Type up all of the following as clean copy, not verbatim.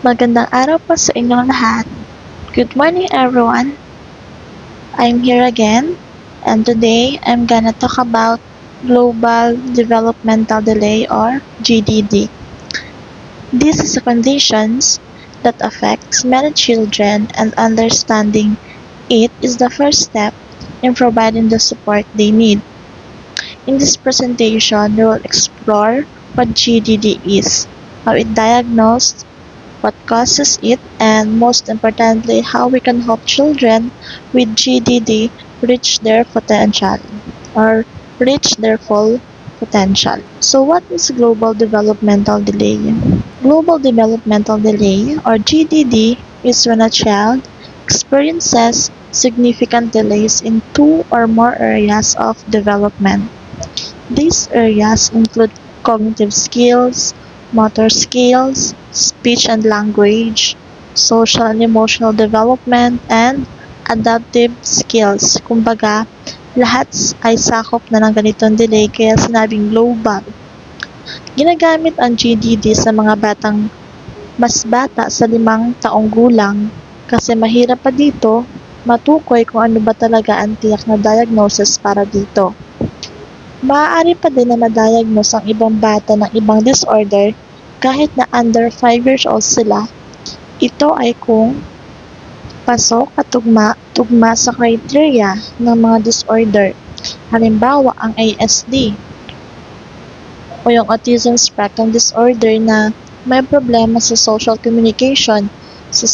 Magandang araw po sa inyong lahat. Good morning everyone. I'm here again and today I'm gonna talk about Global Developmental Delay or GDD. This is a condition that affects many children and understanding it is the first step in providing the support they need. In this presentation, we will explore what GDD is, how it diagnosed, what causes it, and most importantly, how we can help children with GDD reach their potential or reach their full potential. So what is global developmental delay? Global developmental delay or GDD is when a child experiences significant delays in two or more areas of development. These areas include cognitive skills, motor skills, speech and language, social and emotional development, and adaptive skills. Kumbaga, lahat ay sakop na ng ganitong delay kaya sinabing global. Ginagamit ang GDD sa mga batang mas bata sa 5 taong gulang kasi mahirap pa dito matukoy kung ano ba talaga ang tiyak na diagnosis para dito. Maaari pa din na ma-diagnose ang ibang bata ng ibang disorder kahit na under 5 years old sila. Ito ay kung pasok at tugma sa criteria ng mga disorder. Halimbawa, ang ASD o yung Autism Spectrum Disorder na may problema sa social communication, sa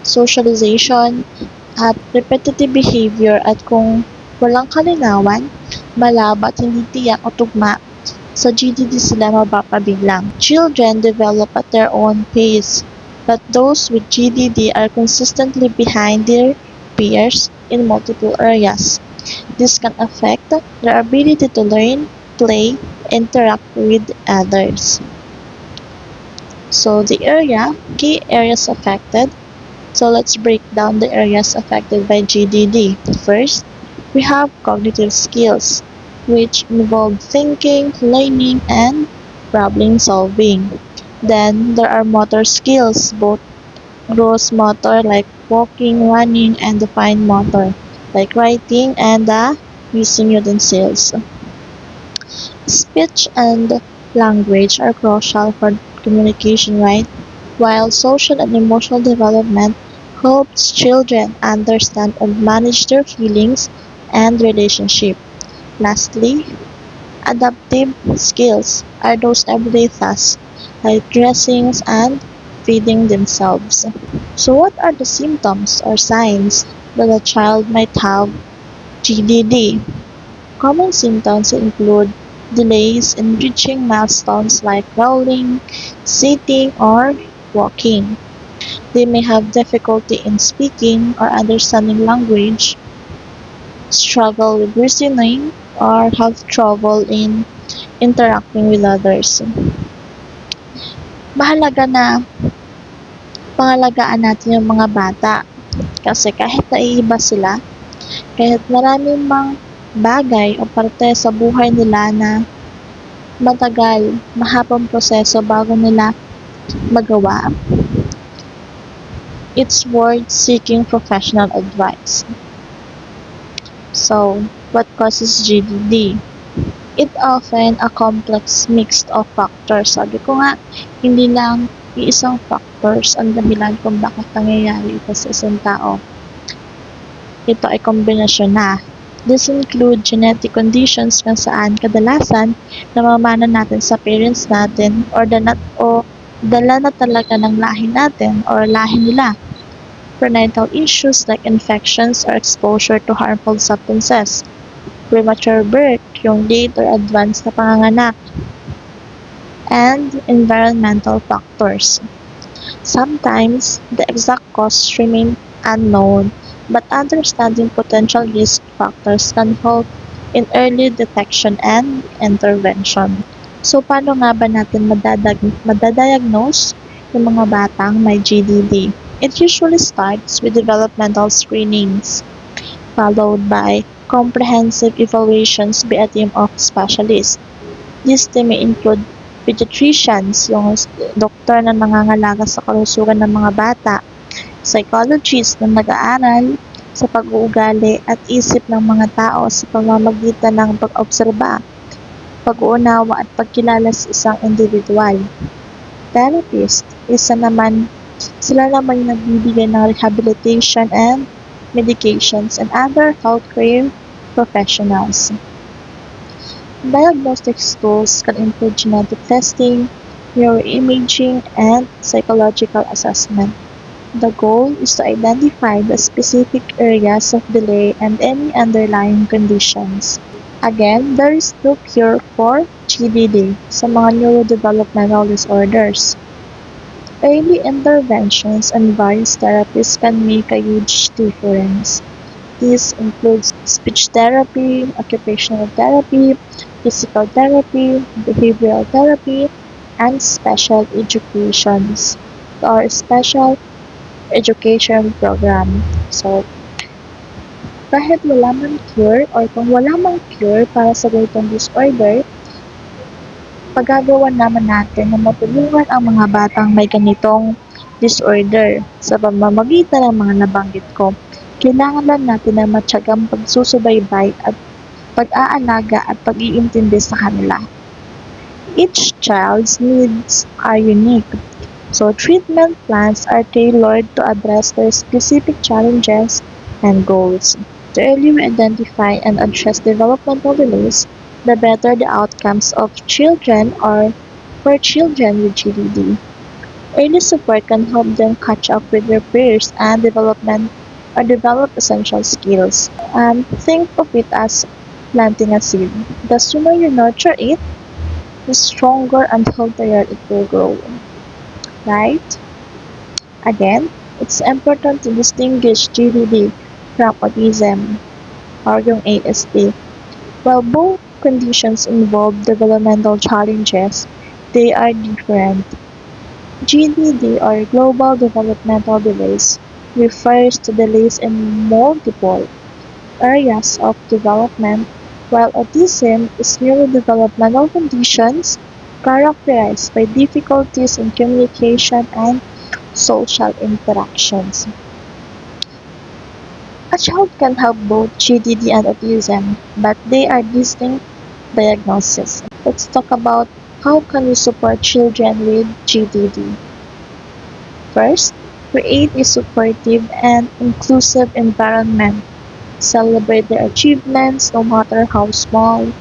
socialization, at repetitive behavior at kung walang kalinawan, malabo at hindi tiyak o tugma, sa GDD sila mapapabilang. Children develop at their own pace, but those with GDD are consistently behind their peers in multiple areas. This can affect their ability to learn, play, interact with others. So key areas affected. So let's break down the areas affected by GDD. First, we have cognitive skills, which involve thinking, learning, and problem solving. Then there are motor skills, both gross motor like walking, running, and the fine motor like writing and using utensils. Speech and language are crucial for communication, right? While social and emotional development helps children understand and manage their feelings and relationship. Lastly, adaptive skills are those everyday tasks like dressing and feeding themselves. So what are the symptoms or signs that a child might have GDD? Common symptoms include delays in reaching milestones like crawling, sitting, or walking. They may have difficulty in speaking or understanding language, struggle with reasoning, or have trouble in interacting with others. Mahalaga na pangalagaan natin yung mga bata kasi kahit naiiba sila, kahit maraming mang bagay o parte sa buhay nila na matagal, mahabang proseso bago nila magawa, it's worth seeking professional advice. So, what causes GDD? It often a complex mix of factors. Sabi ko nga, hindi lang iisang factors ang dahilan kung bakit nangyayari ito sa isang tao. Ito ay kombinasyon na. This include genetic conditions kung saan kadalasan namamana natin sa parents natin or dala na talaga ng lahi natin or lahi nila. Prenatal issues like infections or exposure to harmful substances, premature birth, yung late or advanced na panganganak, and environmental factors. Sometimes, the exact cause remain unknown, but understanding potential risk factors can help in early detection and intervention. So, paano nga ba natin madadiagnose yung mga batang may GDD? It usually starts with developmental screenings, followed by comprehensive evaluations by a team of specialists. These may include pediatricians, yung doktor na nangangalaga sa kalusugan ng mga bata, psychologists na nag-aaral sa pag-uugali at isip ng mga tao sa pamamagitan ng pag-obserba, pag-uunawa at pagkilala sa isang individual. Therapist, sila naman yung nagbibigay ng rehabilitation and medications and other healthcare professionals. Diagnostic tools can include genetic testing, neuroimaging, and psychological assessment. The goal is to identify the specific areas of delay and any underlying conditions. Again, there is no cure for GDD sa mga neurodevelopmental disorders. Early interventions and various therapies can make a huge difference. This includes speech therapy, occupational therapy, physical therapy, behavioral therapy, and special education program. So, kahit wala mang cure or kung wala mang cure para sa ganitong disorder, pagagawa naman natin na matulungan ang mga batang may ganitong disorder sa pamamagitan ng mga nabanggit ko. Kailangan lang natin ng matyagang pagsusubaybay at pag-aalaga at pag-iintindi sa kanila. Each child's needs are unique. So, treatment plans are tailored to address their specific challenges and goals. The earlier we identify and address developmental delays, the better the outcomes of children or for children with GDD. Early support can help them catch up with their peers and develop essential skills. Think of it as planting a seed. The sooner you nurture it, the stronger and healthier it will grow. Right? Again, it's important to distinguish GDD from autism or yung ASD. While both conditions involve developmental challenges, they are different. GDD or Global Developmental Delays refers to delays in multiple areas of development, while autism is neurodevelopmental conditions characterized by difficulties in communication and social interactions. A child can have both GDD and autism, but they are distinct diagnoses. Let's talk about how can we support children with GDD. First, create a supportive and inclusive environment. Celebrate their achievements, no matter how small.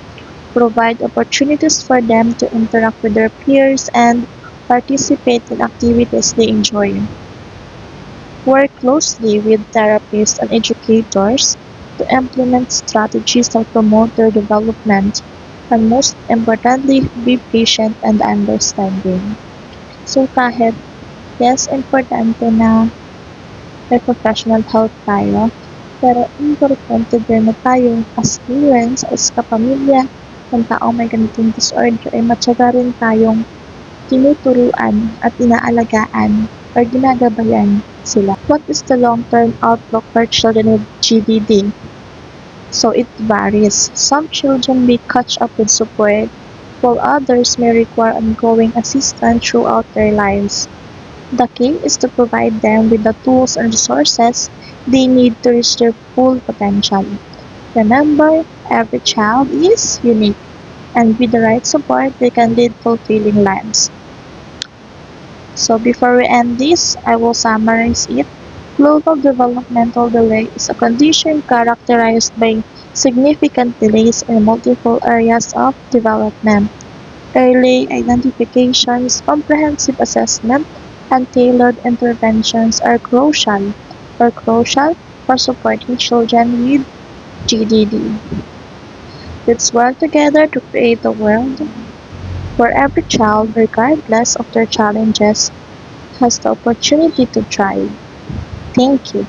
Provide opportunities for them to interact with their peers and participate in activities they enjoy. Work closely with therapists and educators to implement strategies that promote their development, and most importantly, be patient and understanding. So kahit, yes, importante na may professional help tayo, pero importante din na tayo as parents, as kapamilya, ng taong may ganitong disorder ay matyaga rin tayong tinuturuan at inaalagaan or ginagabayan sila. What is the long-term outlook for children with GDD? So it varies. Some children may catch up with support, while others may require ongoing assistance throughout their lives. The key is to provide them with the tools and resources they need to reach their full potential. Remember, every child is unique, and with the right support, they can lead fulfilling lives. So before we end this, I will summarize it. Global developmental delay is a condition characterized by significant delays in multiple areas of development. Early identifications, comprehensive assessment, and tailored interventions are crucial for supporting children with GDD. Let's work together to create a world where every child, regardless of their challenges, has the opportunity to thrive. Thank you.